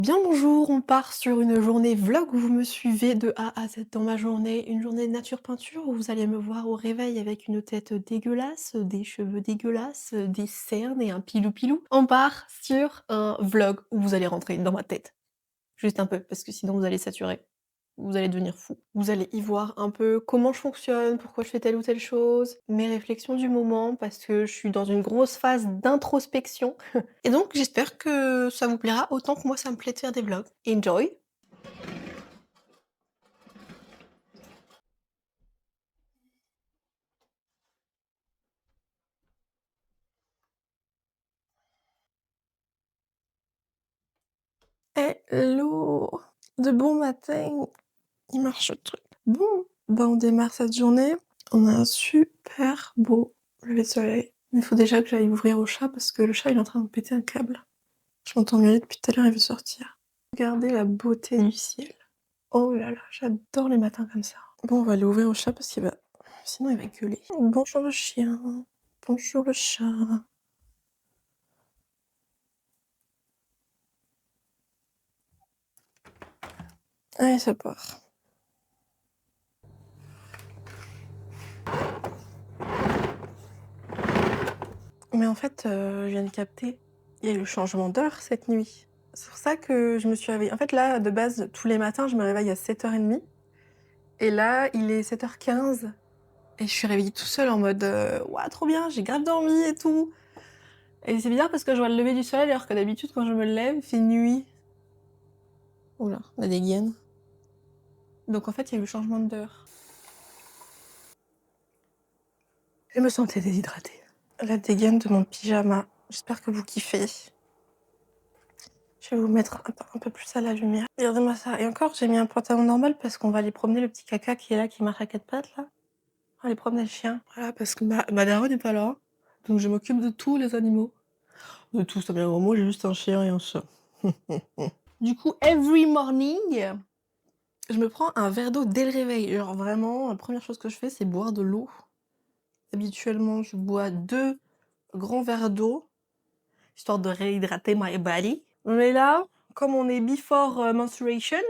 Bien bonjour, on part sur une journée vlog où vous me suivez de A à Z dans ma journée. Une journée nature peinture où vous allez me voir au réveil avec une tête dégueulasse, des cheveux dégueulasses, des cernes et un pilou pilou. On part sur un vlog où vous allez rentrer dans ma tête. Juste un peu, parce que sinon vous allez saturer. Vous allez devenir fou. Vous allez y voir un peu comment je fonctionne, pourquoi je fais telle ou telle chose, mes réflexions du moment, parce que je suis dans une grosse phase d'introspection. Et donc j'espère que ça vous plaira autant que moi ça me plaît de faire des vlogs. Enjoy! Hello! De bon matin! Il marche le truc. Bon, bah on démarre cette journée. On a un super beau lever de soleil. Il faut déjà que j'aille ouvrir au chat parce que le chat il est en train de péter un câble. Je m'entends miauler depuis tout à l'heure, il veut sortir. Regardez la beauté du ciel. Oh là là, j'adore les matins comme ça. Bon, on va aller ouvrir au chat parce qu'il va... Sinon il va gueuler. Bonjour le chien. Bonjour le chat. Allez, ça part. Mais en fait, je viens de capter, il y a eu le changement d'heure cette nuit. C'est pour ça que je me suis réveillée. En fait, là, de base, tous les matins, je me réveille à 7h30 et là, il est 7h15 et je suis réveillée tout seul en mode, «Waouh, trop bien, j'ai grave dormi et tout» et c'est bizarre parce que je vois le lever du soleil alors que d'habitude, quand je me lève, il fait nuit. Ouh là, la dégaine. Donc en fait, il y a eu le changement d'heure. Je me sentais déshydratée. La dégaine de mon pyjama. J'espère que vous kiffez. Je vais vous mettre un peu plus à la lumière. Regardez-moi ça. Et encore, j'ai mis un pantalon normal parce qu'on va aller promener le petit caca qui est là, qui marche à quatre pattes, là. On va aller promener le chien. Voilà, parce que ma daronne n'est pas là. Donc je m'occupe de tous les animaux. De tout, ça vient au moi, j'ai juste un chien et un chat. Du coup, every morning, je me prends un verre d'eau dès le réveil. Genre vraiment, la première chose que je fais, c'est boire de l'eau. Habituellement, je bois 2 grands verres d'eau, histoire de réhydrater my body. Mais là, comme on est before menstruation,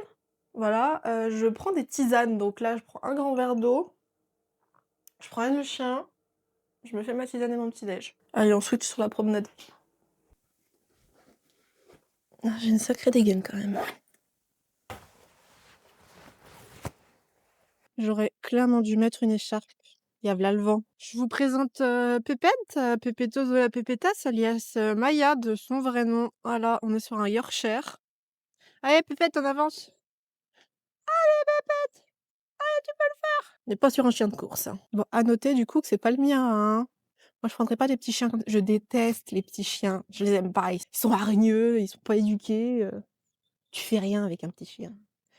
voilà, je prends des tisanes. Donc là, je prends un grand verre d'eau, je prends le chien, je me fais ma tisane et mon petit déj. Allez, on switch sur la promenade. Ah, j'ai une sacrée dégaine quand même. J'aurais clairement dû mettre une écharpe. Il y a v'là le vent. Je vous présente Pépette, Pépétos de la Pépétasse, alias Maya de son vrai nom. Voilà, on est sur un Yorkshire. Allez Pépette, on avance. Allez Pépette, allez tu peux le faire. On n'est pas sur un chien de course, hein. Bon, à noter du coup que c'est pas le mien, hein. Moi je prendrais pas des petits chiens comme je déteste les petits chiens, je les aime pas. Ils sont hargneux, ils sont pas éduqués, tu fais rien avec un petit chien.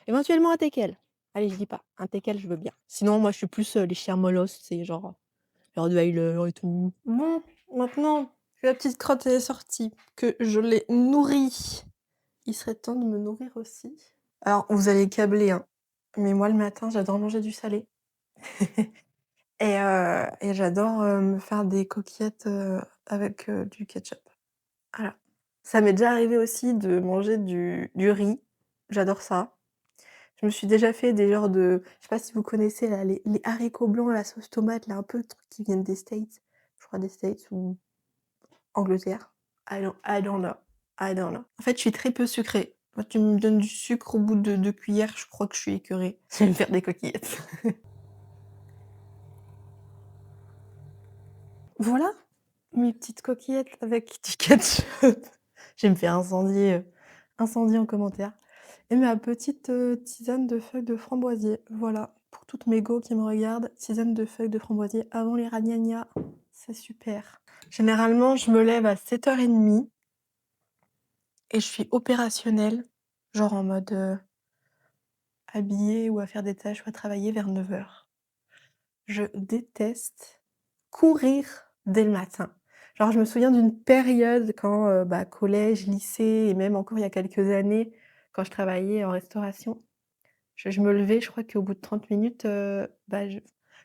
Éventuellement un teckel. Allez, je dis pas, un teckel je veux bien. Sinon moi je suis plus, les chiens molosses, c'est genre rottweiler et tout. Bon, maintenant que la petite crotte est sortie, que je l'ai nourrie, il serait temps de me nourrir aussi. Alors vous allez câbler, hein, mais moi le matin j'adore manger du salé et j'adore, me faire des coquillettes, avec, du ketchup. Voilà. Ça m'est déjà arrivé aussi de manger du riz, j'adore ça. Je me suis déjà fait des genres de je sais pas si vous connaissez là, les haricots blancs à la sauce tomate là, un peu trucs qui viennent des States, je crois des States ou Angleterre. I don't know, I don't know. En fait, je suis très peu sucrée. Quand tu me donnes du sucre au bout de 2 cuillères, je crois que je suis écœurée. Je vais me faire des coquillettes. Voilà, mes petites coquillettes avec du ketchup. Je vais me faire incendier en commentaire. Et ma petite, tisane de feuilles de framboisier. Voilà, pour toutes mes go qui me regardent, tisane de feuilles de framboisier avant les ragnagnas, c'est super. Généralement, je me lève à 7h30 et je suis opérationnelle, genre en mode, habillée ou à faire des tâches ou à travailler vers 9h. Je déteste courir dès le matin. Genre, je me souviens d'une période quand, bah, collège, lycée et même encore il y a quelques années, quand je travaillais en restauration, je me levais, je crois qu'au bout de 30 minutes, bah, je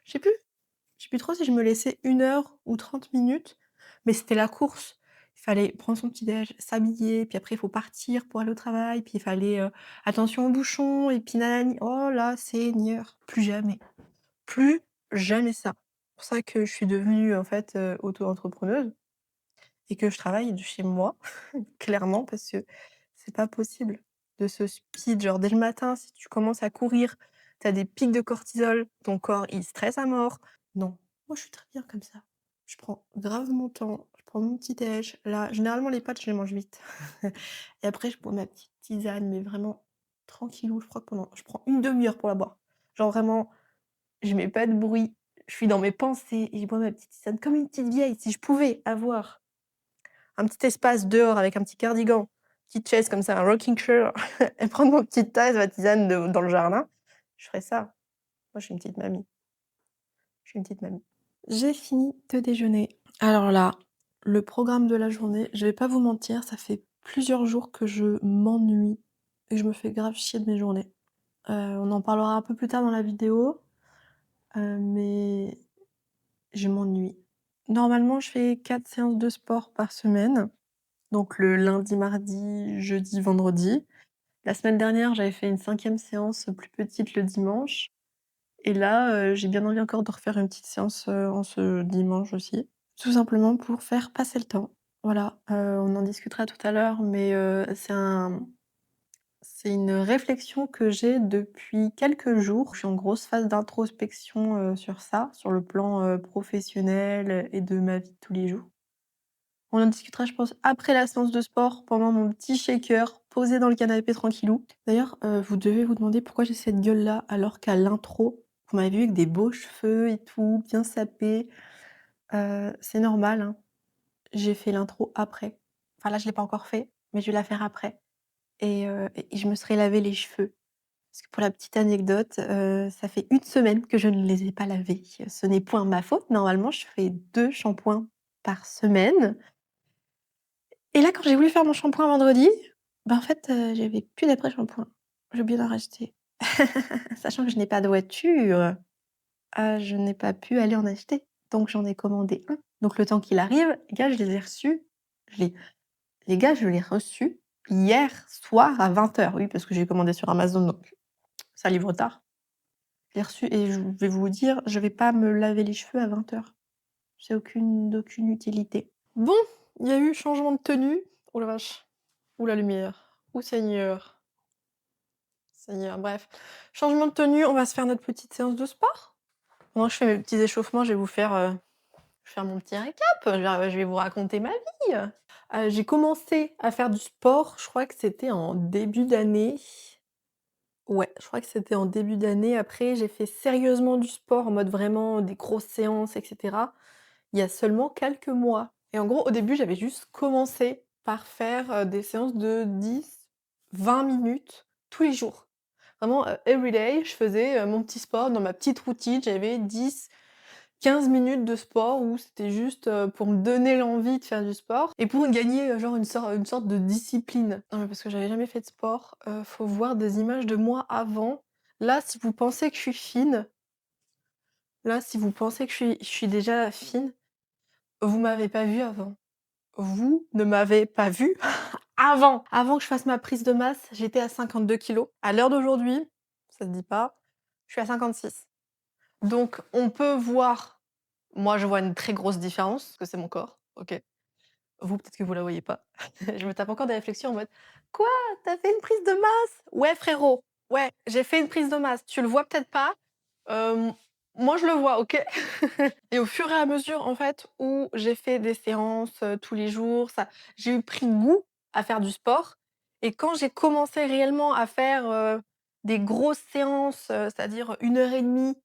sais plus trop si je me laissais 1 heure ou 30 minutes, mais c'était la course. Il fallait prendre son petit déj, s'habiller, puis après il faut partir pour aller au travail, puis il fallait, attention aux bouchons et puis nanani. Oh là, Seigneur, plus jamais, plus jamais ça. C'est pour ça que je suis devenue en fait, auto-entrepreneuse et que je travaille de chez moi, clairement, parce que c'est pas possible de se speed, genre dès le matin, si tu commences à courir, tu as des pics de cortisol, ton corps il stresse à mort. Non, moi je suis très bien comme ça. Je prends grave mon temps, je prends mon petit déj. Là, généralement les pâtes, je les mange vite et après je bois ma petite tisane, mais vraiment tranquillou. Je crois que pendant je prends une demi-heure pour la boire. Genre vraiment, je mets pas de bruit, je suis dans mes pensées et je bois ma petite tisane comme une petite vieille. Si je pouvais avoir un petit espace dehors avec un petit cardigan, petite chaise comme ça, un rocking chair et prendre mon petite tasse, ma tisane de dans le jardin, je ferais ça. Moi, je suis une petite mamie, je suis une petite mamie. J'ai fini de déjeuner. Alors là, le programme de la journée, je vais pas vous mentir, ça fait plusieurs jours que je m'ennuie et que je me fais grave chier de mes journées. On en parlera un peu plus tard dans la vidéo, mais je m'ennuie. Normalement, je fais 4 séances de sport par semaine. Donc le lundi, mardi, jeudi, vendredi. La semaine dernière, j'avais fait une 5e séance, plus petite le dimanche et là, j'ai bien envie encore de refaire une petite séance, en ce dimanche aussi. Tout simplement pour faire passer le temps. Voilà, on en discutera tout à l'heure, mais c'est une réflexion que j'ai depuis quelques jours. Je suis en grosse phase d'introspection, sur ça, sur le plan, professionnel et de ma vie de tous les jours. On en discutera, je pense, après la séance de sport, pendant mon petit shaker, posé dans le canapé tranquillou. D'ailleurs, vous devez vous demander pourquoi j'ai cette gueule-là, alors qu'à l'intro, vous m'avez vu avec des beaux cheveux et tout, bien sapés. C'est normal, hein. J'ai fait l'intro après. Enfin là, je l'ai pas encore fait, mais je vais la faire après et je me serais lavé les cheveux. Parce que pour la petite anecdote, ça fait 1 semaine que je ne les ai pas lavés. Ce n'est point ma faute. Normalement, je fais 2 shampoings par semaine. Et là, quand j'ai voulu faire mon shampoing vendredi, en fait, j'avais plus d'après-shampoing. J'ai oublié d'en racheter. Sachant que je n'ai pas de voiture, je n'ai pas pu aller en acheter. Donc j'en ai commandé un. Donc le temps qu'il arrive, les gars, je les ai reçus. Je l'ai les gars, je l'ai reçu hier soir à 20h. Oui, parce que j'ai commandé sur Amazon, donc ça livre tard. Je l'ai reçu et je vais vous dire, je vais pas me laver les cheveux à 20h. C'est aucune utilité. Bon, il y a eu changement de tenue. Oh la vache. Ouh la lumière. Ouh Seigneur. Seigneur, bref. Changement de tenue, on va se faire notre petite séance de sport. Moi, je fais mes petits échauffements, je vais vous faire, mon petit récap. Je vais vous raconter ma vie. J'ai commencé à faire du sport, je crois que c'était en début d'année. Ouais, je crois que c'était en début d'année. Après, j'ai fait sérieusement du sport en mode vraiment des grosses séances et cetera, il y a seulement quelques mois et en gros, au début, j'avais juste commencé par faire, des séances de 10-20 minutes tous les jours. Vraiment, everyday, je faisais, mon petit sport dans ma petite routine. J'avais 10-15 minutes de sport où c'était juste, pour me donner l'envie de faire du sport et pour gagner, genre une sorte de discipline. Non, mais parce que j'avais jamais fait de sport, faut voir des images de moi avant. Là, si vous pensez que je suis fine, là, si vous pensez que je suis déjà fine, vous m'avez pas vue avant. Vous ne m'avez pas vue avant. Avant que je fasse ma prise de masse, j'étais à 52 kilos. À l'heure d'aujourd'hui, ça se dit pas, je suis à 56. Donc on peut voir, moi je vois une très grosse différence, parce que c'est mon corps, OK. Vous, peut-être que vous la voyez pas. Je me tape encore des réflexions en mode: «Quoi? Tu as fait une prise de masse?» «Ouais frérot, ouais, j'ai fait une prise de masse. Tu le vois peut-être pas, hem, moi je le vois, OK?» Et au fur et à mesure, en fait, où j'ai fait des séances, tous les jours, ça j'ai eu pris goût à faire du sport et quand j'ai commencé réellement à faire, des grosses séances, c'est-à-dire 1 heure et demie,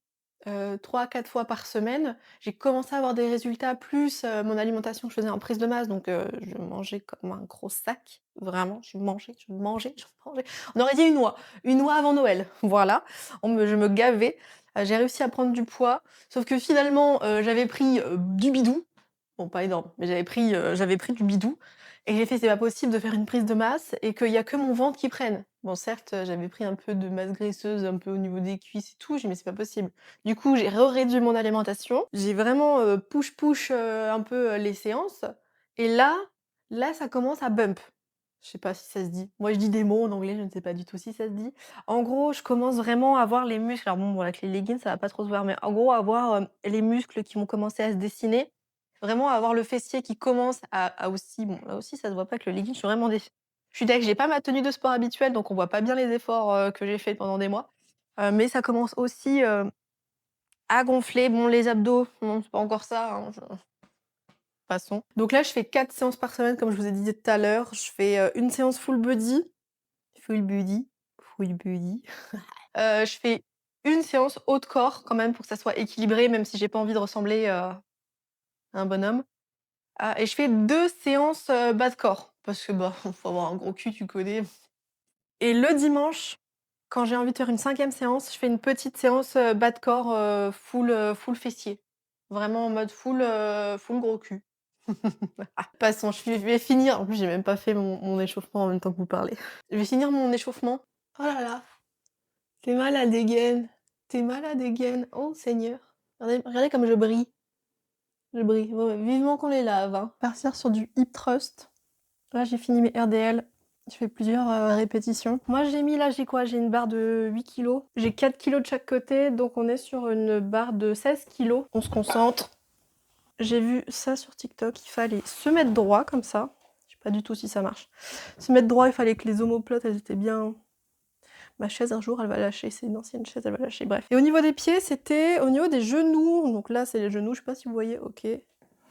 3-4 fois par semaine, j'ai commencé à avoir des résultats plus, mon alimentation, je faisais en prise de masse donc je mangeais comme un gros sac, vraiment, je mangeais, je mangeais, je mangeais. On aurait dit une noix avant Noël, voilà. Je me gavais, j'ai réussi à prendre du poids. Sauf que finalement, j'avais pris, du bidou. Bon, pas énorme, mais j'avais pris du bidou et j'ai fait: «C'est pas possible de faire une prise de masse et qu'il y a que mon ventre qui prenne». Bon certes, j'avais pris un peu de masse graisseuse, un peu au niveau des cuisses et tout, j'ai dit: «Mais c'est pas possible». Du coup, j'ai réduit mon alimentation. J'ai vraiment, push, un peu, les séances et là, Là, ça commence à bump. Je sais pas si ça se dit. Moi, je dis des mots en anglais, je ne sais pas du tout si ça se dit. En gros, je commence vraiment à voir les muscles. Alors bon, avec les leggings, ça va pas trop se voir, mais en gros, à voir, les muscles qui vont commencer à se dessiner. Vraiment à avoir le fessier qui commence à aussi bon, là aussi, ça se voit pas avec le legging, je suis vraiment je suis deg, j'ai pas ma tenue de sport habituelle, donc on voit pas bien les efforts, que j'ai fait pendant des mois. Mais ça commence aussi, à gonfler. Bon, les abdos, non, c'est pas encore ça, hein, passons. Donc là, je fais 4 séances par semaine, comme je vous ai dit tout à l'heure. Je fais, une séance full body. Full body, full body. Je fais une séance haut de corps quand même pour que ça soit équilibré, même si j'ai pas envie de ressembler, à un bonhomme. Ah et je fais 2 séances, bas de corps parce que, bah, faut avoir un gros cul, tu connais. Et le dimanche, quand j'ai envie de faire une 5e séance, je fais une petite séance, bas de corps, full fessier. Vraiment en mode full gros cul. Passons, je vais finir en plus j'ai même pas fait mon échauffement en même temps que vous parlez. Je vais finir mon échauffement. Oh là là, tu malade dégaine, tu malade dégaine. Oh Seigneur. Regardez comme je brille. Je brille. Ouais, ouais, vivement qu'on les lave, hein. Partir sur du hip thrust. Là, j'ai fini mes RDL. Je fais plusieurs répétitions. Moi, j'ai quoi? J'ai une barre de 8 kilos. J'ai 4 kilos de chaque côté, donc on est sur une barre de 16 kilos. On se concentre. J'ai vu ça sur TikTok, il fallait se mettre droit comme ça. Je sais pas du tout si ça marche. Se mettre droit, il fallait que les omoplates, elles étaient bien. Ma chaise un jour elle va lâcher, c'est une ancienne chaise, elle va lâcher, bref. Et au niveau des pieds, c'était au niveau des genoux. Donc là, c'est les genoux, je sais pas si vous voyez, ok.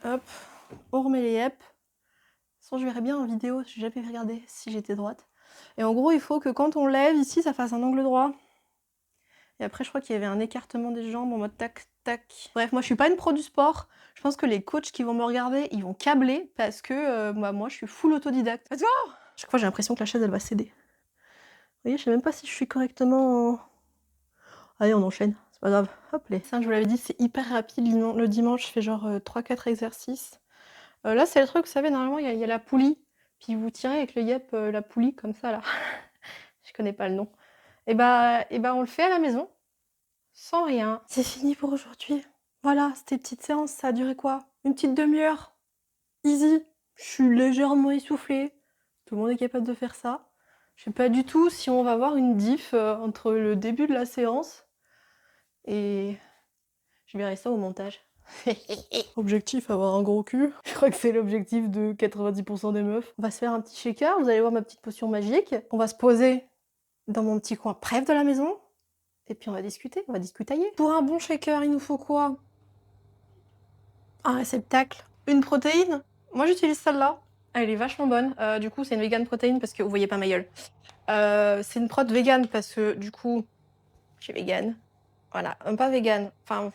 Hop, on remet les yep. Sans je verrais bien en vidéo, j'ai jamais regardé si j'étais droite. Et en gros, il faut que quand on lève ici, ça fasse un angle droit. Et après, je crois qu'il y avait un écartement des jambes en mode tac, tac. Bref, moi, je suis pas une pro du sport. Je pense que les coachs qui vont me regarder, ils vont câbler parce que moi, je suis full autodidacte. Let's go! Chaque fois, j'ai l'impression que la chaise, elle va céder. Vous voyez, je sais même pas si je suis correctement... Allez, on enchaîne, c'est pas grave. Hop là. Ça, je vous l'avais dit, c'est hyper rapide. Le dimanche, je fais genre 3-4 exercices. Là, c'est le truc, vous savez, normalement, il y a la poulie. Puis vous tirez avec le yep la poulie, comme ça, là. Je connais pas le nom. Et bah, on le fait à la maison. Sans rien. C'est fini pour aujourd'hui. Voilà, c'était une petite séance, ça a duré quoi? Une petite demi-heure. Easy. Je suis légèrement essoufflée. Tout le monde est capable de faire ça. Je sais pas du tout si on va avoir une diff entre le début de la séance et je verrai ça au montage. Objectif, avoir un gros cul. Je crois que c'est l'objectif de 90% des meufs. On va se faire un petit shaker, vous allez voir ma petite potion magique. On va se poser dans mon petit coin préf de la maison. Et puis on va discutailler. Pour un bon shaker, il nous faut quoi? Un réceptacle. Une protéine. Moi j'utilise celle-là. Elle est vachement bonne. Du coup, c'est une vegan protéine parce que vous voyez pas ma gueule. C'est une prot vegan parce que du coup, je suis vegan. Voilà, pas vegan. Enfin,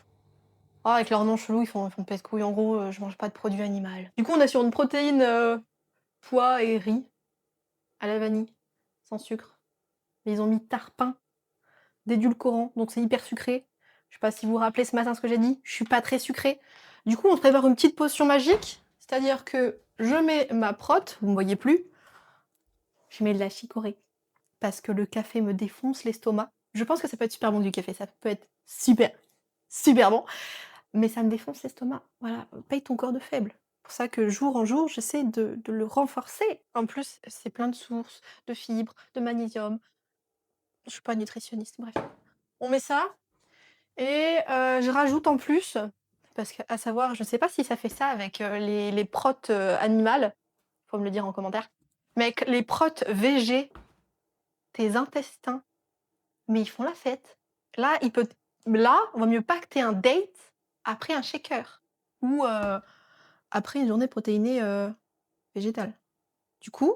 oh, avec leur nom chelou, ils font pèse couille. En gros, je mange pas de produit animal. Du coup, on est sur une protéine pois et riz à la vanille, sans sucre. Mais ils ont mis tarpin d'édulcorant, donc c'est hyper sucré. Je sais pas si vous vous rappelez ce matin ce que j'ai dit, je suis pas très sucrée. Du coup, on se prépare une petite potion magique, c'est-à-dire que je mets ma prot, vous me voyez plus, je mets de la chicorée, parce que le café me défonce l'estomac. Je pense que ça peut être super bon du café, ça peut être super, super bon, mais ça me défonce l'estomac. Voilà, paye ton corps de faible. C'est pour ça que jour en jour, j'essaie de le renforcer. En plus, c'est plein de sources, de fibres, de magnésium. Je suis pas nutritionniste, bref. On met ça, et je rajoute en plus, parce qu'à savoir, je sais pas si ça fait ça avec les protes animales, faut me le dire en commentaire, mais avec les protes végé, tes intestins, mais ils font la fête. Là, vaut mieux pas que t'aies un date après un shaker ou après une journée protéinée végétale. Du coup,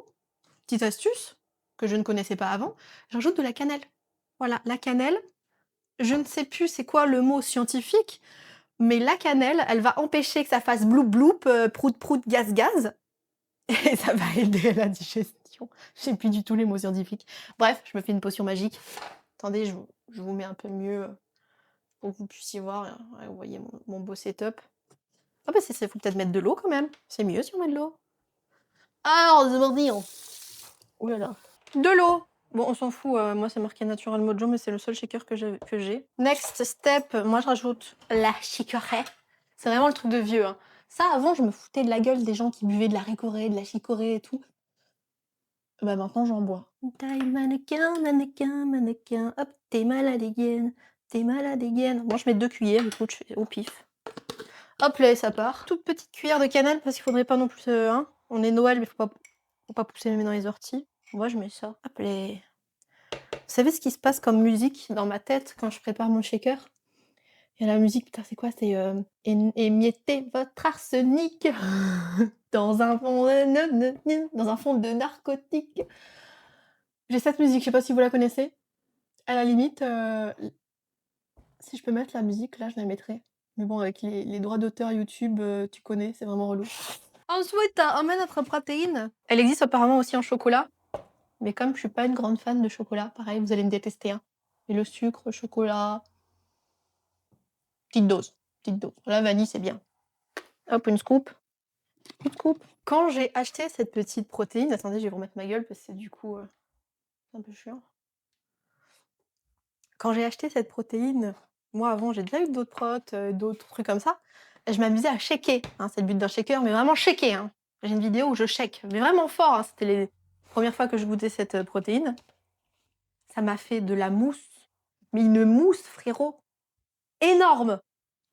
petite astuce que je ne connaissais pas avant, j'ajoute de la cannelle. Voilà, la cannelle, je ne sais plus c'est quoi le mot scientifique, mais la cannelle, elle va empêcher que ça fasse bloup bloup, prout prout, gaz gaz, et ça va aider à la digestion. Je sais plus du tout les mots scientifiques. Bref, je me fais une potion magique. Attendez, je vous mets un peu mieux pour que vous puissiez voir. Ouais, vous voyez mon beau setup. Ah bah c'est faut peut-être mettre de l'eau quand même. C'est mieux si on met de l'eau. Alors, the morning. Ouh là là. De l'eau. Bon, on s'en fout. Moi, c'est marqué Natural Mojo, mais c'est le seul shaker que j'ai. Next step, moi, je rajoute la chicorée. C'est vraiment le truc de vieux, hein. Ça, avant, je me foutais de la gueule des gens qui buvaient de la Récoré, de la Chicorée et tout. Bah, maintenant, j'en bois. Taille mannequin, mannequin, mannequin, hop, tu malade again, tu malade again. Moi, je mets 2 cuillères, écoute, je fais au pif. Hop là, et ça part. Toute petite cuillère de cannelle parce qu'il faudrait pas non plus, hein, on est Noël, mais faut pas pousser les mains dans les orties. Moi, je mets ça. Hop les Vous savez ce qui se passe comme musique dans ma tête quand je prépare mon shaker? Il y a la musique, putain, c'est quoi? C'est, émiettez votre arsenic dans un fond dans un fond de narcotique. J'ai cette musique, je sais pas si vous la connaissez? À la limite, si je peux mettre la musique, là, je la mettrais. Mais bon, avec les droits d'auteur YouTube, tu connais, c'est vraiment relou. Ensuite, on met notre protéine. Elle existe apparemment aussi en chocolat, mais comme je suis pas une grande fan de chocolat, pareil, vous allez me détester, hein. Et le sucre, le chocolat, petite dose, petite dose. La vanille, c'est bien. Hop, une scoop, une scoop. Quand j'ai acheté cette petite protéine, attendez, je vais vous remettre ma gueule parce que c'est du coup, c'est un peu chiant. Quand j'ai acheté cette protéine, moi avant j'ai déjà eu d'autres protes, d'autres trucs comme ça, et je m'amusais à shaker, hein, c'est le but d'un shaker, mais vraiment shaker, hein. J'ai une vidéo où je shake, mais vraiment fort, hein, c'était les premières fois que je goûtais cette, protéine. Ça m'a fait de la mousse, mais une mousse frérot, énorme!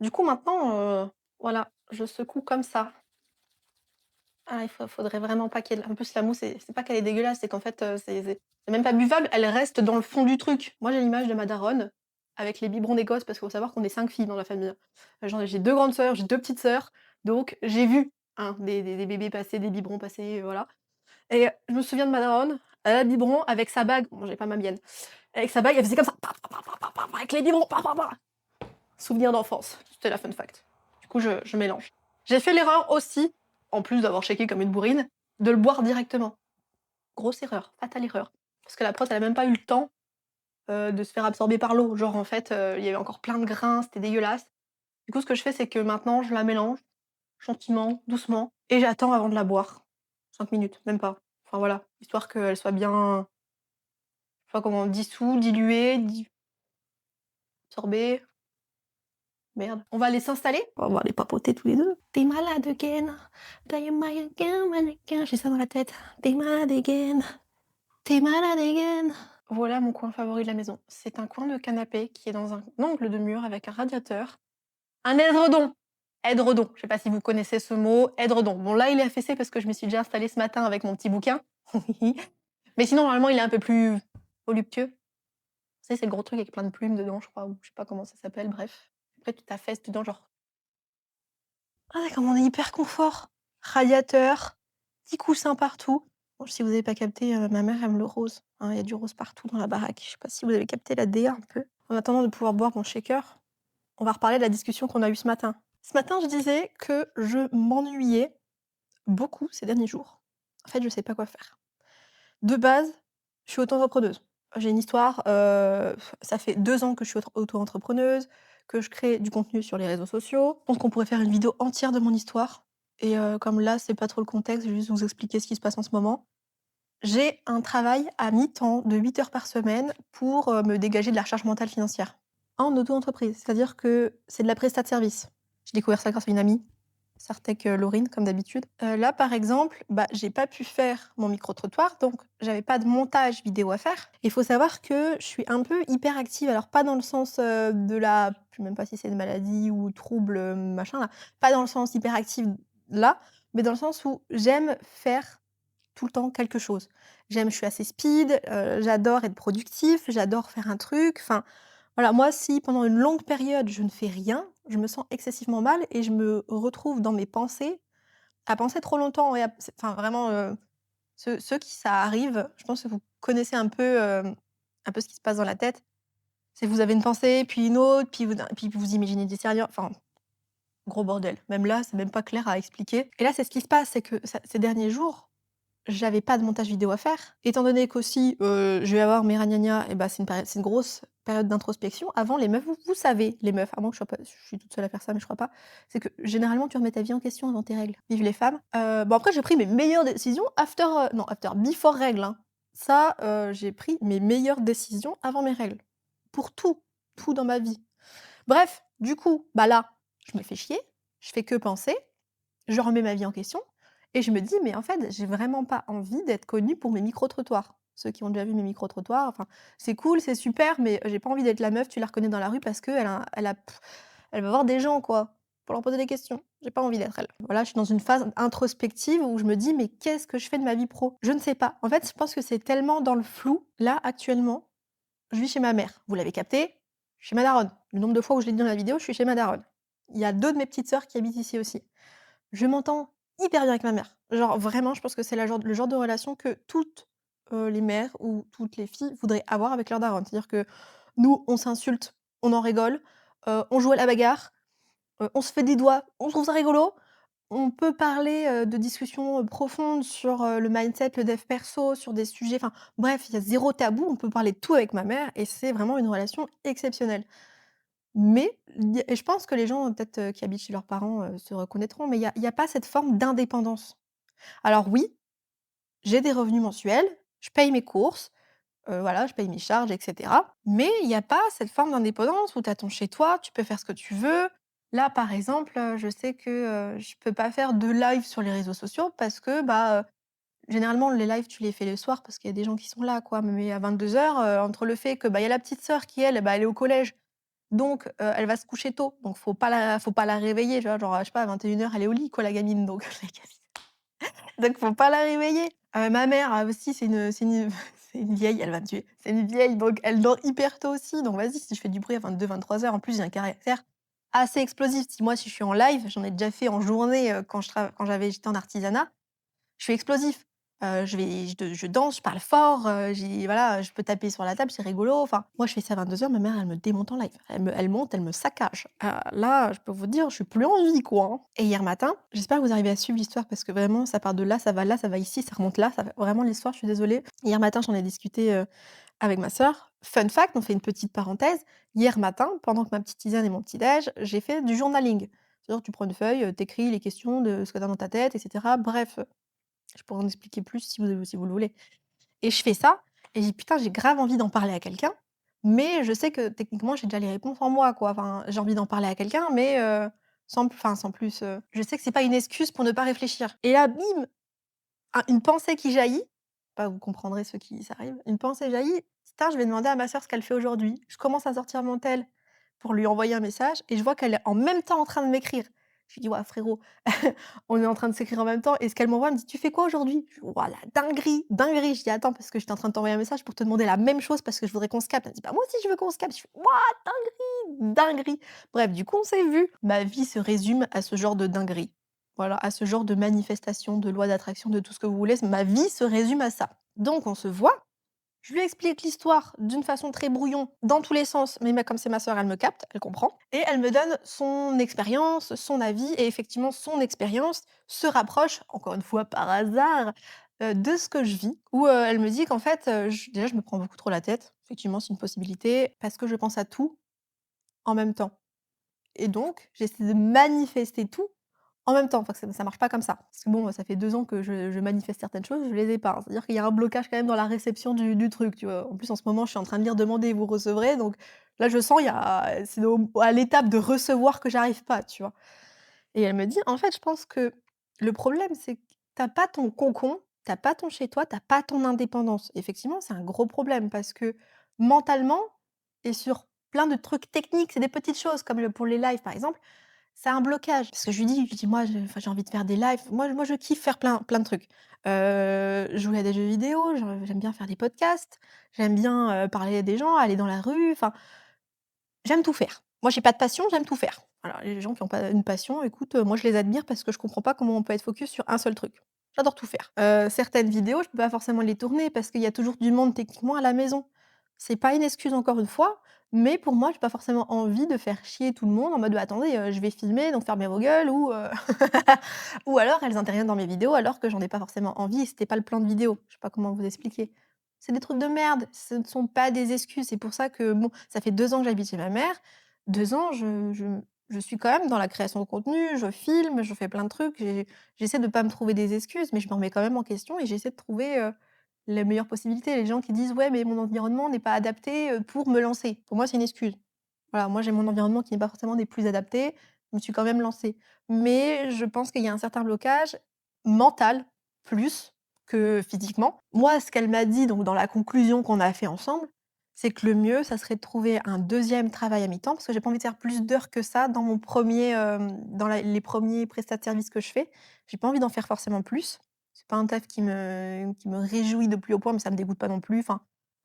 Du coup maintenant, voilà, je secoue comme ça. Ah il faudrait vraiment pas qu'il y ait en plus la mousse, c'est pas qu'elle est dégueulasse, c'est qu'en fait, c'est même pas buvable, elle reste dans le fond du truc. Moi j'ai l'image de ma daronne avec les biberons des gosses parce qu'il faut savoir qu'on est 5 filles dans la famille. J'ai 2 grandes sœurs, j'ai 2 petites sœurs, donc j'ai vu, hein, des bébés passer, des biberons passer, voilà, et je me souviens de ma daronne, elle a le biberon avec sa bague, bon j'ai pas ma mienne, avec sa bague, elle faisait comme ça, pa pa pa pa pa pa avec les biberons, pa pa pa. Souvenir d'enfance, c'était la fun fact. Du coup je mélange. J'ai fait l'erreur aussi, en plus d'avoir shaké comme une bourrine, de le boire directement. Grosse erreur, fatale erreur. Parce que la prot, elle a même pas eu le temps, de se faire absorber par l'eau. Genre en fait, il y avait encore plein de grains, c'était dégueulasse. Du coup, ce que je fais, c'est que maintenant, je la mélange gentiment, doucement, et j'attends avant de la boire. 5 minutes, même pas. Enfin voilà, histoire qu'elle soit bien, je sais pas comment, dissous, diluée, absorbée. Merde. On va aller s'installer. On va aller papoter tous les deux. T'es malade again. T'es malade again, mannequin. J'ai ça dans la tête. T'es malade again. T'es malade again. Voilà mon coin favori de la maison. C'est un coin de canapé qui est dans un angle de mur avec un radiateur. Un édredon. Édredon. Je sais pas si vous connaissez ce mot. Édredon. Bon là il est affaissé parce que je me suis déjà installée ce matin avec mon petit bouquin. Mais sinon normalement il est un peu plus voluptueux. Vous savez, c'est le gros truc avec plein de plumes dedans, je crois, ou je sais pas comment ça s'appelle, bref. Après tu t'affaisses dedans genre. Ah ouais, comme on est hyper confort. Radiateur, petit coussin partout. Bon, si vous avez pas capté, ma mère aime le rose, hein, il y a du rose partout dans la baraque. Je sais pas si vous avez capté la DA un peu. En attendant de pouvoir boire mon shaker, on va reparler de la discussion qu'on a eue ce matin. Ce matin, je disais que je m'ennuyais beaucoup ces derniers jours. En fait, je sais pas quoi faire. De base, je suis auto-entrepreneuse. J'ai une histoire, ça fait 2 ans que je suis auto-entrepreneuse, que je crée du contenu sur les réseaux sociaux. Je pense qu'on pourrait faire une vidéo entière de mon histoire et comme là, c'est pas trop le contexte, je vais juste vous expliquer ce qui se passe en ce moment. J'ai un travail à mi-temps de 8 heures par semaine pour, me dégager de la charge mentale financière, en auto-entreprise. C'est-à-dire que c'est de la prestat de service. J'ai découvert ça grâce à une amie. Sartec, Laurine comme d'habitude. Là, par exemple, bah, j'ai pas pu faire mon micro-trottoir, donc j'avais pas de montage vidéo à faire. Il faut savoir que je suis un peu hyperactive, alors pas dans le sens, de la je sais même pas si c'est une maladie ou trouble, machin là, pas dans le sens hyperactive là, mais dans le sens où j'aime faire tout le temps quelque chose. Je suis assez speed, j'adore être productif, j'adore faire un truc, enfin voilà, moi, si pendant une longue période, je ne fais rien, je me sens excessivement mal et je me retrouve dans mes pensées, à penser trop longtemps et à enfin vraiment, ceux qui ça arrive, je pense que vous connaissez un peu ce qui se passe dans la tête. C'est vous avez une pensée, puis une autre, puis vous imaginez des scénarios, enfin, gros bordel. Même là, c'est même pas clair à expliquer et là, c'est ce qui se passe, c'est que ces derniers jours, j'avais pas de montage vidéo à faire. Étant donné qu'aussi, je vais avoir mes ragnagnas et bah, c'est une grosse période d'introspection. Avant les meufs, vous savez les meufs, à moins que je suis toute seule à faire ça, mais je crois pas, c'est que généralement tu remets ta vie en question avant tes règles. Vive les femmes. Bon après j'ai pris mes meilleures décisions before règles, hein. Ça, j'ai pris mes meilleures décisions avant mes règles. Pour tout, tout dans ma vie. Bref, du coup, bah là, je me fais chier, je fais que penser je remets ma vie en question et je me dis: «Mais en fait, j'ai vraiment pas envie d'être connue pour mes micro-trottoirs». Ceux qui ont déjà vu mes micro-trottoirs, enfin, c'est cool, c'est super, mais j'ai pas envie d'être la meuf, tu la reconnais dans la rue parce elle va voir des gens, quoi, pour leur poser des questions. J'ai pas envie d'être elle. Voilà, je suis dans une phase introspective où je me dis: «Mais qu'est-ce que je fais de ma vie pro?» Je ne sais pas. En fait, je pense que c'est tellement dans le flou. Là, actuellement, je vis chez ma mère. Vous l'avez capté, je suis chez ma daronne. Le nombre de fois où je l'ai dit dans la vidéo, je suis chez ma daronne. Il y a 2 de mes petites sœurs qui habitent ici aussi. Je m'entends hyper bien avec ma mère. Genre vraiment, je pense que c'est le genre de relation que toutes, les mères ou toutes les filles voudraient avoir avec leur daronne. C'est-à-dire que nous, on s'insulte, on en rigole, on joue à la bagarre, on se fait des doigts, on trouve ça rigolo. On peut parler, de discussions, profondes sur, le mindset, le dev perso, sur des sujets enfin bref, il y a zéro tabou, on peut parler de tout avec ma mère et c'est vraiment une relation exceptionnelle. Mais il y a et je pense que les gens, peut-être, qui habitent chez leurs parents, se reconnaîtront, mais il y a pas cette forme d'indépendance. Alors oui, j'ai des revenus mensuels, je paye mes courses, voilà, je paye mes charges et cetera. Mais il y a pas cette forme d'indépendance où tu as ton chez toi, tu peux faire ce que tu veux. Là, par exemple, je sais que, je peux pas faire de live sur les réseaux sociaux parce que, bah, généralement les lives tu les fais le soir parce qu'il y a des gens qui sont là, quoi. Mais à 22:00, entre le fait que, bah, il y a la petite sœur qui elle, bah, elle est au collège, donc elle va se coucher tôt, donc faut pas la réveiller, tu vois? Genre, je sais pas, à 21:00 elle est au lit, quoi, la gamine, donc donc faut pas la réveiller. Ma mère, aussi, c'est une c'est une vieille, elle va me tuer. C'est une vieille, donc elle dort hyper tôt aussi, donc vas-y, si je fais du bruit à 22-23:00, en plus, j'ai un caractère assez explosif. Si je suis en live, j'en ai déjà fait en journée, j'étais en artisanat, je suis explosif. Je danse, je parle fort, voilà, je peux taper sur la table, c'est rigolo. Enfin, moi, je fais ça à 22:00, ma mère, elle me démonte en live. Elle monte, elle me saccage. Là, je peux vous dire, je suis plus en vie, quoi, hein. Et hier matin, j'espère que vous arrivez à suivre l'histoire parce que vraiment, ça part de là, ça va ici, ça remonte là, ça va vraiment l'histoire, je suis désolée. Hier matin, j'en ai discuté, avec ma sœur. Fun fact, on fait une petite parenthèse. Hier matin, pendant que ma petite tisane et mon petit déj, j'ai fait du journaling. C'est-à-dire que tu prends une feuille, tu les questions de ce que tu as dans ta tête et cetera. Bref, je pourrais en expliquer plus si vous le voulez et je fais ça et je dis: «Putain, j'ai grave envie d'en parler à quelqu'un, mais je sais que techniquement, j'ai déjà les réponses en moi, quoi». Enfin, j'ai envie d'en parler à quelqu'un, mais sans plus, je sais que c'est pas une excuse pour ne pas réfléchir et là, bim! Une pensée qui jaillit, bah, vous comprendrez ceux qui ça arrive, une pensée jaillit: «Putain, je vais demander à ma sœur ce qu'elle fait aujourd'hui». Je commence à sortir mon tel pour lui envoyer un message et je vois qu'elle est en même temps en train de m'écrire. Je lui dis: «Waouh frérot, on est en train de s'écrire en même temps» et ce qu'elle m'envoie, elle me dit: «Tu fais quoi aujourd'hui?» Je fais: «Waouh la dinguerie, dinguerie!» Je dis: «Attends, parce que j'étais en train de t'envoyer un message pour te demander la même chose parce que je voudrais qu'on se capte». Elle me dit: «Bah moi aussi je veux qu'on se capte». Je fais: «Waouh dinguerie, dinguerie!» Bref, du coup on s'est vus. Ma vie se résume à ce genre de dinguerie. Voilà, à ce genre de manifestation, de loi d'attraction, de tout ce que vous voulez, ma vie se résume à ça. Donc on se voit, je lui explique l'histoire d'une façon très brouillon, dans tous les sens, mais comme c'est ma sœur, elle me capte, elle comprend et elle me donne son expérience, son avis et effectivement son expérience se rapproche, encore une fois par hasard, de ce que je vis. Où, elle me dit qu'en fait, je me prends beaucoup trop la tête. Effectivement, c'est une possibilité parce que je pense à tout en même temps et donc j'essaie de manifester tout en même temps, enfin que ça marche pas comme ça. Parce que bon, ça fait 2 ans que je manifeste certaines choses, je les ai pas, hein. C'est-à-dire qu'il y a un blocage quand même dans la réception du truc, tu vois? En plus, en ce moment, je suis en train de lire «Demandez et vous recevrez», donc là, je sens, il y a c'est à l'étape de recevoir que j'arrive pas, tu vois? Et elle me dit: «En fait, je pense que le problème, c'est que tu as pas ton cocon, tu as pas ton chez toi, tu as pas ton indépendance». Effectivement, c'est un gros problème parce que mentalement et sur plein de trucs techniques, c'est des petites choses comme pour les lives, par exemple, c'est un blocage. Parce que je lui dis: «Moi, j'ai envie de faire des lives». Moi, je kiffe faire plein de trucs. Jouer à des jeux vidéo, j'aime bien faire des podcasts, j'aime bien, parler à des gens, aller dans la rue, enfin, j'aime tout faire. Moi, j'ai pas de passion, j'aime tout faire. Voilà, les gens qui ont pas une passion, écoute, moi, je les admire parce que je comprends pas comment on peut être focus sur un seul truc. J'adore tout faire. Certaines vidéos, je peux pas forcément les tourner parce qu'il y a toujours du monde techniquement à la maison. C'est pas une excuse encore une fois, mais pour moi, j'ai pas forcément envie de faire chier tout le monde en mode: «Bah, attendez, je vais filmer donc fermez vos gueules» ou ou alors elles interviennent dans mes vidéos alors que j'en ai pas forcément envie et c'était pas le plan de vidéo. Je sais pas comment vous expliquer. C'est des trucs de merde, ce ne sont pas des excuses. C'est pour ça que bon, ça fait 2 ans que j'habite chez ma mère. 2 ans, je suis quand même dans la création de contenu, je filme, je fais plein de trucs. J'essaie de pas me trouver des excuses, mais je me remets quand même en question et j'essaie de trouver, les meilleures possibilités. Les gens qui disent: «Ouais, mais mon environnement n'est pas adapté, pour me lancer». Pour moi, c'est une excuse. Voilà, moi j'ai mon environnement qui n'est pas forcément des plus adaptés. Je me suis quand même lancée. Mais je pense qu'il y a un certain blocage mental, plus que physiquement. Moi, ce qu'elle m'a dit, donc dans la conclusion qu'on a fait ensemble, c'est que le mieux, ça serait de trouver un deuxième travail à mi-temps, parce que j'ai pas envie de faire plus d'heures que ça dans mon premier, dans les premiers prestats de service que je fais. J'ai pas envie d'en faire forcément plus. C'est pas un taf qui me réjouit de plus haut point, mais ça me dégoûte pas non plus. Enfin,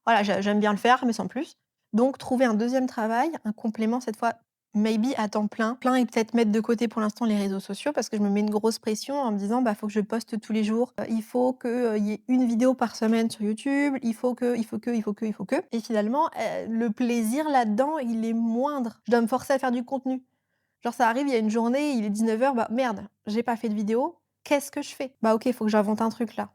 voilà, j'aime bien le faire, mais sans plus. Donc trouver un deuxième travail, un complément cette fois, maybe à temps plein et peut-être mettre de côté pour l'instant les réseaux sociaux parce que je me mets une grosse pression en me disant: «Bah, faut que je poste tous les jours, il faut que, il y ait une vidéo par semaine sur YouTube, il faut que» et finalement, le plaisir là-dedans, il est moindre. Je dois me forcer à faire du contenu. Genre ça arrive, il y a une journée, il est 19h, bah, merde, j'ai pas fait de vidéo, qu'est-ce que je fais? Bah, OK, faut que j'invente un truc là.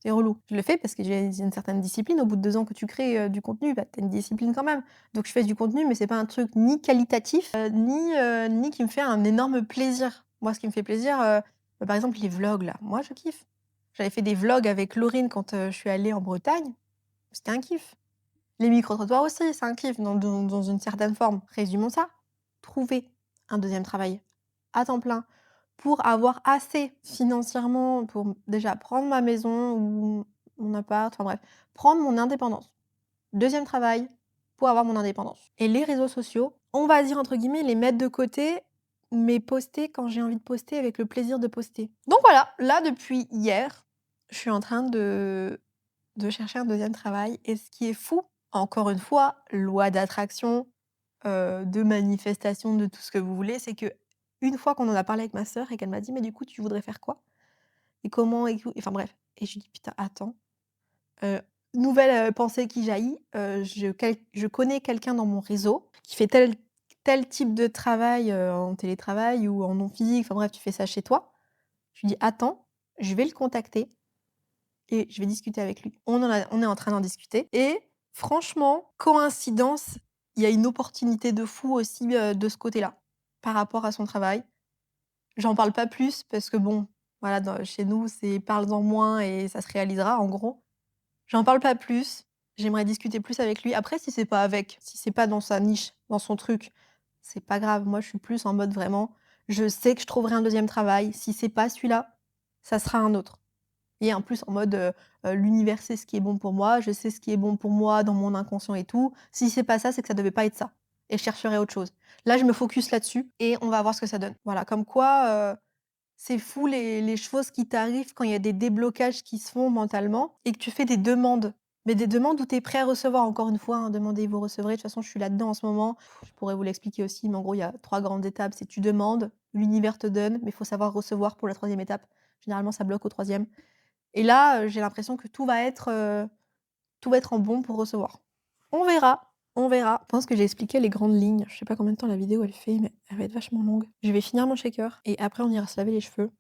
C'est relou. Je le fais parce que j'ai une certaine discipline. Au bout de 2 ans que tu crées, du contenu, bah, tu as une discipline quand même. Donc je fais du contenu, mais c'est pas un truc ni qualitatif, ni qui me fait un énorme plaisir. Moi, ce qui me fait plaisir, bah, par exemple, les vlogs là, moi je kiffe. J'avais fait des vlogs avec Laurine quand, je suis allée en Bretagne, c'était un kiff. Les micro-trottoirs aussi, c'est un kiff dans une certaine forme. Résumons ça, trouver un deuxième travail à temps plein pour avoir assez financièrement pour déjà prendre ma maison ou mon appart, enfin bref, prendre mon indépendance. Deuxième travail pour avoir mon indépendance et les réseaux sociaux, on va dire entre guillemets «les mettre de côté», mais poster quand j'ai envie de poster avec le plaisir de poster. Donc voilà, là depuis hier, je suis en train de chercher un deuxième travail et ce qui est fou, encore une fois, loi d'attraction, de manifestation, de tout ce que vous voulez, c'est que une fois qu'on en a parlé avec ma sœur et qu'elle m'a dit: «Mais du coup, tu voudrais faire quoi? Et comment et tout?» Enfin bref et je lui dis: «Putain, attends». Heu, nouvelle, pensée qui jaillit, je connais quelqu'un dans mon réseau qui fait tel type de travail, en télétravail ou en non physique, enfin bref, tu fais ça chez toi. Je lui dis: «Attends, je vais le contacter et je vais discuter avec lui». On est en train d'en discuter et franchement, coïncidence, il y a une opportunité de fou aussi, de ce côté-là, par rapport à son travail. J'en parle pas plus parce que bon, voilà, chez nous, c'est parle-en moins et ça se réalisera, en gros. J'en parle pas plus, j'aimerais discuter plus avec lui. Après, si c'est pas dans sa niche, dans son truc, c'est pas grave. Moi, je suis plus en mode vraiment, je sais que je trouverai un deuxième travail. Si c'est pas celui-là, ça sera un autre. Et en plus en mode, l'univers sait ce qui est bon pour moi, je sais ce qui est bon pour moi dans mon inconscient et tout. Si c'est pas ça, c'est que ça devait pas être ça et je chercherai autre chose. Là, je me focus là-dessus et on va voir ce que ça donne. Voilà, comme quoi, c'est fou les choses qui t'arrivent quand il y a des déblocages qui se font mentalement et que tu fais des demandes. Mais des demandes où tu es prêt à recevoir. Encore une fois, hein, demandez, vous recevrez. De toute façon, je suis là-dedans en ce moment. Je pourrais vous l'expliquer aussi, mais en gros, il y a 3 grandes étapes. C'est tu demandes, l'univers te donne, mais il faut savoir recevoir pour la troisième étape. Généralement, ça bloque au troisième. Et là, j'ai l'impression que tout va être en bon pour recevoir. On verra, on verra. Je pense que j'ai expliqué les grandes lignes. Je sais pas combien de temps la vidéo elle fait, mais elle va être vachement longue. Je vais finir mon shaker et après on ira se laver les cheveux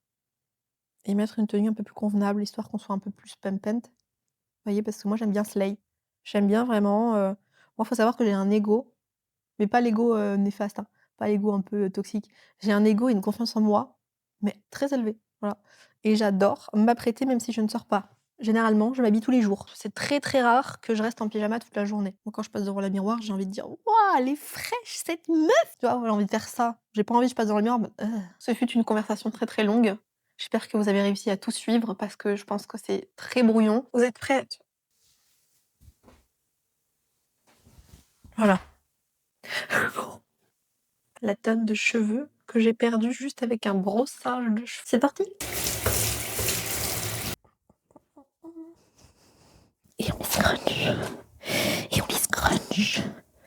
et mettre une tenue un peu plus convenable, histoire qu'on soit un peu plus pimpant. Vous voyez? Parce que moi j'aime bien slay. J'aime bien vraiment, moi faut savoir que j'ai un ego, mais pas l'ego, néfaste, hein, pas l'ego un peu, toxique. J'ai un ego et une confiance en moi, mais très élevé, voilà et j'adore m'apprêter même si je ne sors pas. Généralement, je m'habille tous les jours. C'est très, très rare que je reste en pyjama toute la journée. Moi, quand je passe devant le miroir, j'ai envie de dire: «Waouh, elle est fraîche cette meuf!» Tu vois? J'ai envie de faire ça. J'ai pas envie, je passe devant le miroir en mode: Ce fut une conversation très, très longue. J'espère que vous avez réussi à tout suivre parce que je pense que c'est très brouillon. Vous êtes prêts? Voilà. La tonne de cheveux que j'ai perdue juste avec un brossage de cheveux. C'est parti! Et on scrunch. Et on les scrunch.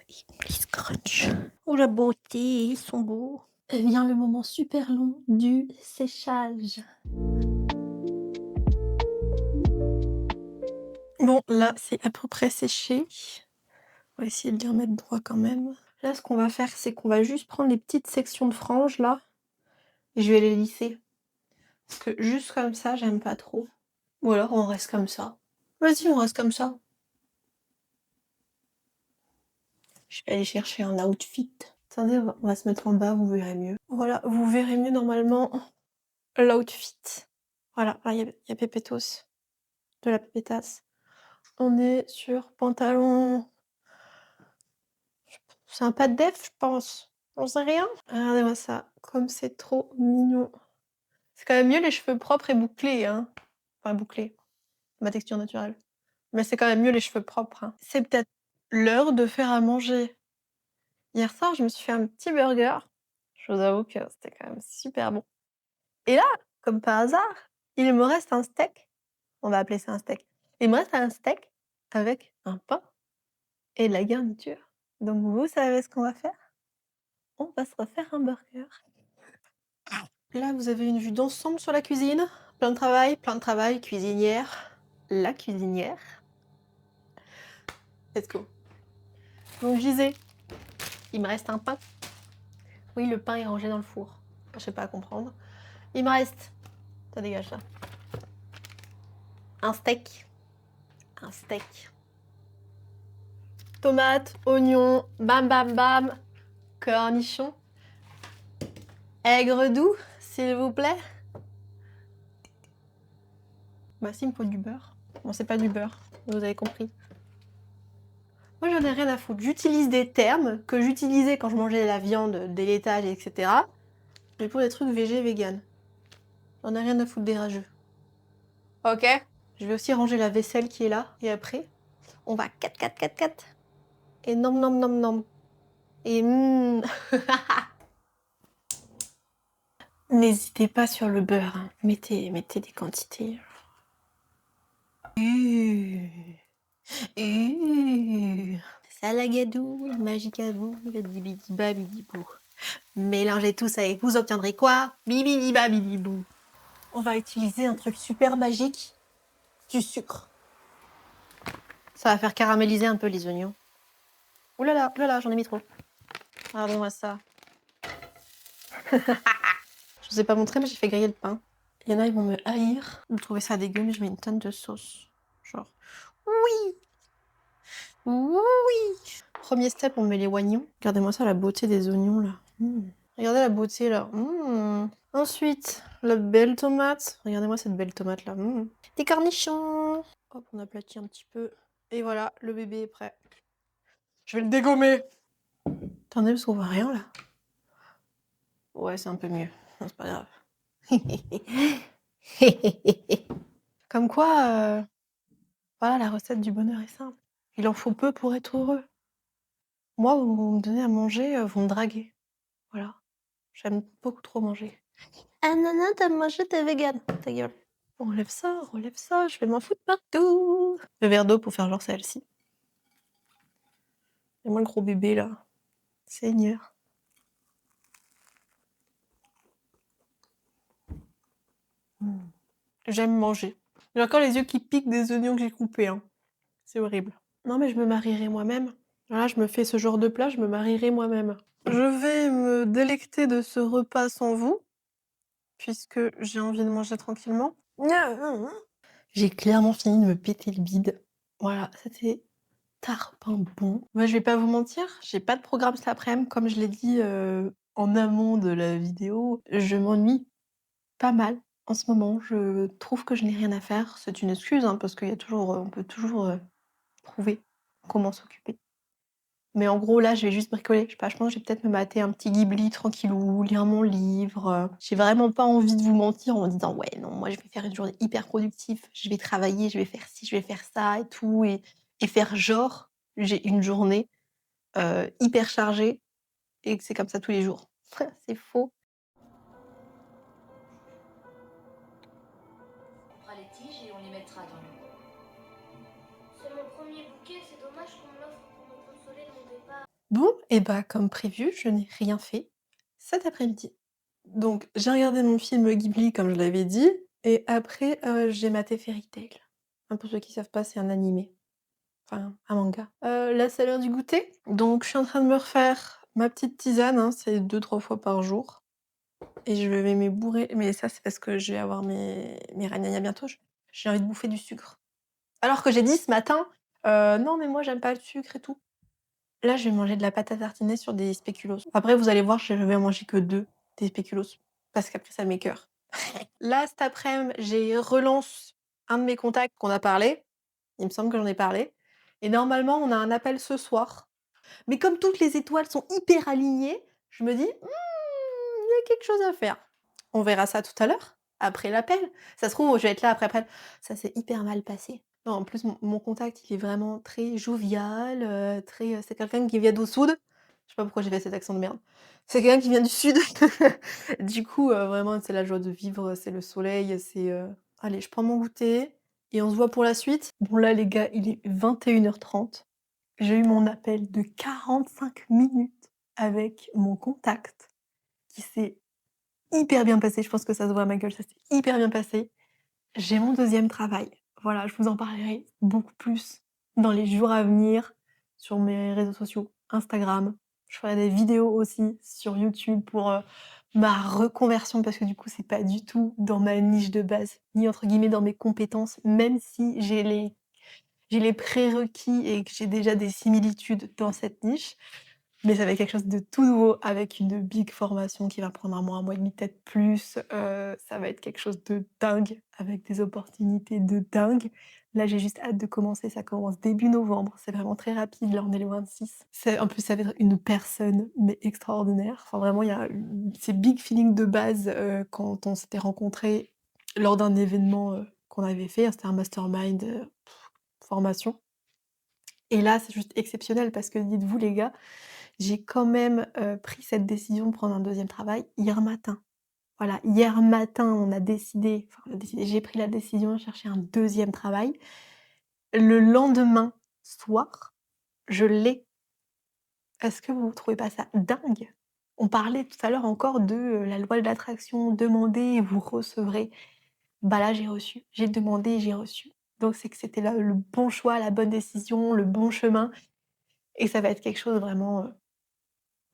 Et on les scrunch. Oh la beauté, ils sont beaux. Et vient le moment super long du séchage. Bon, là, c'est à peu près séché. On va essayer de les remettre droit quand même. Là, ce qu'on va faire, c'est qu'on va juste prendre les petites sections de franges là et je vais les lisser. Parce que juste comme ça, j'aime pas trop. Ou alors on reste comme ça. Vas-y, on reste comme ça. Je vais aller chercher un outfit. Attendez, on va se mettre en bas, vous verrez mieux. Voilà, vous verrez mieux normalement l'outfit. Voilà, là il y a Pépétos, de la Pépétasse. On est sur pantalon, c'est un pas de def, je pense. J'en sais rien. Regardez-moi ça, comme c'est trop mignon. C'est quand même mieux les cheveux propres et bouclés, hein. Enfin bouclés, ma texture naturelle. Mais c'est quand même mieux les cheveux propres, hein. C'est peut-être l'heure de faire à manger. Hier soir, je me suis fait un petit burger. Je vous avoue que c'était quand même super bon. Et là, comme par hasard, il me reste un steak. On va appeler ça un steak. Il me reste un steak avec un pain et de la garniture. Donc vous savez ce qu'on va faire? On va se refaire un burger. Là, vous avez une vue d'ensemble sur la cuisine. Plein de travail, cuisinière. La cuisinière. Let's go. Donc je disais, il me reste un pain. Oui, le pain est rangé dans le four. Je sais pas à comprendre. Il me reste, ça dégage ça, un steak. Un steak. Tomates, oignons, bam bam bam. Cornichons. Aigre doux, s'il vous plaît. Bah si, il me faut du beurre. Bon, c'est pas du beurre, vous avez compris. Moi, j'en ai rien à foutre. J'utilise des termes que j'utilisais quand je mangeais la viande, des laitages, etc. Mais pour les trucs végé, vegan. J'en ai rien à foutre des rageux. Ok. Je vais aussi ranger la vaisselle qui est là. Et après, on va 4. Et nom nom nom nom. Et N'hésitez pas sur le beurre. Hein. Mettez des quantités. Salagadou, magicadou, bidibidibabidibou. Mélangez tout ça et vous obtiendrez quoi? Bibidibabidibou. On va utiliser un truc super magique, du sucre. Ça va faire caraméliser un peu les oignons. Ouh là là, j'en ai mis trop. Regardez-moi ça. Je vous ai pas montré, mais j'ai fait griller le pain. Il y en a, ils vont me haïr. Vous trouvez ça dégueu, mais je mets une tonne de sauce. Genre, oui, oui. Premier step, on met les oignons. Regardez-moi ça, la beauté des oignons, là. Regardez la beauté, là. Ensuite, la belle tomate. Regardez-moi cette belle tomate, là. Des cornichons. Hop, on aplatit un petit peu. Et voilà, le bébé est prêt. Je vais le dégommer. Attendez, parce qu'on voit rien, là. Ouais, c'est un peu mieux. Non, c'est pas grave. Comme quoi, voilà, la recette du bonheur est simple. Il en faut peu pour être heureux. Moi, vous me donnez à manger, vous me draguez. Voilà. J'aime beaucoup trop manger. Ah non, non, t'as mangé, t'es vegan. Ta gueule. Relève ça, je vais m'en foutre partout. Le verre d'eau pour faire genre celle-ci. Et moi, le gros bébé, là. Seigneur. J'aime manger. J'ai encore les yeux qui piquent des oignons que j'ai coupés, hein. C'est horrible. Non, mais je me marierai moi-même. Voilà, je me fais ce genre de plat, je me marierai moi-même. Je vais me délecter de ce repas sans vous, puisque j'ai envie de manger tranquillement. J'ai clairement fini de me péter le bide. Voilà, c'était tarpin bon. Moi, je vais pas vous mentir, j'ai pas de programme cet après-midi, comme je l'ai dit en amont de la vidéo. Je m'ennuie pas mal en ce moment. Je trouve que je n'ai rien à faire. C'est une excuse, hein, parce qu'il y a toujours, on peut toujours trouver comment s'occuper. Mais en gros, là, je vais juste bricoler. Je sais pas, je pense que je vais peut-être me mater un petit Ghibli tranquillou, lire mon livre. J'ai vraiment pas envie de vous mentir en me disant: «Ouais, non, moi, je vais faire une journée hyper productive. Je vais travailler, je vais faire ci, je vais faire ça et tout» et faire genre, j'ai une journée, hyper chargée et que c'est comme ça tous les jours. C'est faux. On fera les tiges et on les mettra dans l'eau. C'est mon premier bouquet, c'est dommage qu'on me l'offre pour me consoler de mon départ. Bon et bah, comme prévu, je n'ai rien fait cet après-midi. Donc j'ai regardé mon film Ghibli comme je l'avais dit et après, j'ai maté Fairy Tail. Hein, pour ceux qui savent pas, c'est un animé, enfin un manga. Là, c'est l'heure du goûter, donc je suis en train de me refaire ma petite tisane, hein, c'est 2-3 fois par jour et je vais me bourrer mais ça, c'est parce que je vais avoir mes ragnagnas bientôt, j'ai envie de bouffer du sucre. Alors que j'ai dit ce matin: «Non mais moi j'aime pas le sucre et tout». Là, je vais manger de la pâte à tartiner sur des spéculoos. Après, vous allez voir, je vais en manger que 2 des spéculoos, parce qu'après ça m'écoeure. Là, cet après-midi, j'ai relance un de mes contacts qu'on a parlé. Il me semble que j'en ai parlé et normalement, on a un appel ce soir. Mais comme toutes les étoiles sont hyper alignées, Je me dis: il y a quelque chose à faire». On verra ça tout à l'heure, après l'appel. Ça se trouve, je vais être là après: «Ça s'est hyper mal passé». Non, en plus, mon contact, il est vraiment très jovial, très, c'est quelqu'un qui vient d'au Sud. Je sais pas pourquoi j'ai fait cet accent de merde. C'est quelqu'un qui vient du Sud. Du coup, vraiment, c'est la joie de vivre, c'est le soleil, c'est, «Allez, je prends mon goûter et on se voit pour la suite». Bon là, les gars, il est 21h30. J'ai eu mon appel de 45 minutes avec mon contact qui s'est hyper bien passé. Je pense que ça se voit à ma gueule, ça s'est hyper bien passé. J'ai mon deuxième travail. Voilà, je vous en parlerai beaucoup plus dans les jours à venir sur mes réseaux sociaux, Instagram. Je ferai des vidéos aussi sur YouTube pour, ma reconversion parce que du coup, c'est pas du tout dans ma niche de base, ni entre guillemets «dans mes compétences», même si j'ai les prérequis et que j'ai déjà des similitudes dans cette niche. Mais ça va être quelque chose de tout nouveau avec une big formation qui va prendre un mois et demi, peut-être plus. Ça va être quelque chose de dingue avec des opportunités de dingue. Là, j'ai juste hâte de commencer. Ça commence début novembre. C'est vraiment très rapide. Là, on est le 26. En plus, ça va être une personne, mais extraordinaire. Enfin, vraiment, il y a ces big feelings de base quand on s'était rencontrés lors d'un événement qu'on avait fait. C'était un mastermind formation. Et là, c'est juste exceptionnel parce que dites-vous, les gars, j'ai quand même, pris cette décision de prendre un deuxième travail hier matin. Voilà, hier matin, on a décidé, j'ai pris la décision de chercher un deuxième travail. Le lendemain soir, je l'ai. Est-ce que vous trouvez pas ça dingue? On parlait tout à l'heure encore de, la loi de l'attraction, demandez et vous recevrez. Bah là, j'ai reçu. J'ai demandé et j'ai reçu. Donc c'est que c'était là le bon choix, la bonne décision, le bon chemin et ça va être quelque chose vraiment,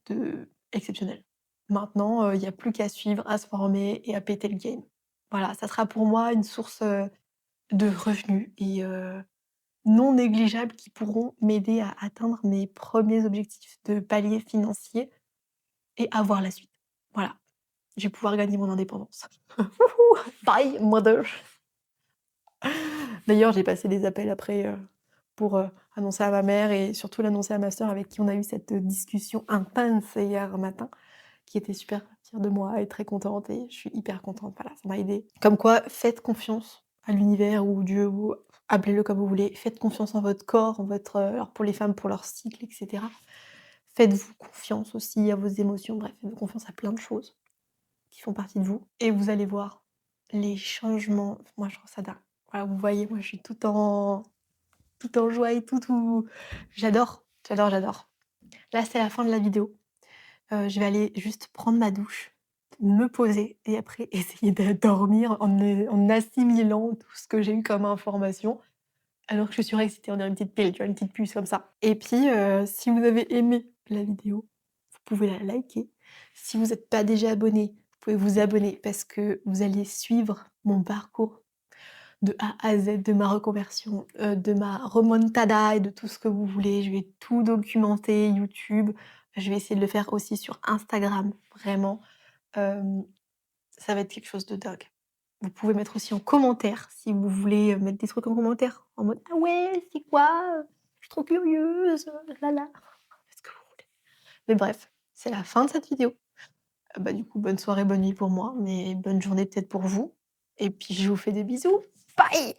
de exceptionnel. Maintenant, il y a plus qu'à suivre, à se former et à péter le game. Voilà, ça sera pour moi une source, de revenus et non négligeables qui pourront m'aider à atteindre mes premiers objectifs de palier financier et avoir la suite. Voilà, je vais pouvoir gagner mon indépendance. Wouhou! Bye mother! D'ailleurs, j'ai passé des appels après, pour, annoncer à ma mère et surtout l'annoncer à ma sœur avec qui on a eu cette, discussion intense hier matin. Qui était super fière de moi et très contente et je suis hyper contente, voilà, ça m'a aidée. Comme quoi, faites confiance à l'univers ou Dieu ou appelez-le comme vous voulez. Faites confiance en votre corps, en votre, alors pour les femmes, pour leur cycle et cetera. Faites-vous confiance aussi à vos émotions, bref, faites-vous confiance à plein de choses qui font partie de vous et vous allez voir les changements. Moi, je trouve ça dingue. Voilà, vous voyez, moi, je suis tout en joie et tout j'adore, j'adore, j'adore. Là, c'est la fin de la vidéo. Je vais aller juste prendre ma douche, me poser et après essayer de dormir en assimilant tout ce que j'ai eu comme information, alors que je suis surexcitée. On dirait une petite pile, tu vois? Une petite puce comme ça. Et puis, si vous avez aimé la vidéo, vous pouvez la liker. Si vous n'êtes pas déjà abonné, vous pouvez vous abonner parce que vous allez suivre mon parcours de A à Z, de ma reconversion, de ma remontada et de tout ce que vous voulez. Je vais tout documenter, YouTube. Je vais essayer de le faire aussi sur Instagram, vraiment. Hem, Ça va être quelque chose de dingue. Vous pouvez mettre aussi en commentaire si vous voulez, mettre des trucs en commentaire, en mode: «Ah ouais, c'est quoi? Je suis trop curieuse, là là». Faites ce que vous voulez. Mais bref, c'est la fin de cette vidéo. Bah, du coup, bonne soirée, bonne nuit pour moi, mais bonne journée peut-être pour vous et puis je vous fais des bisous. Bye!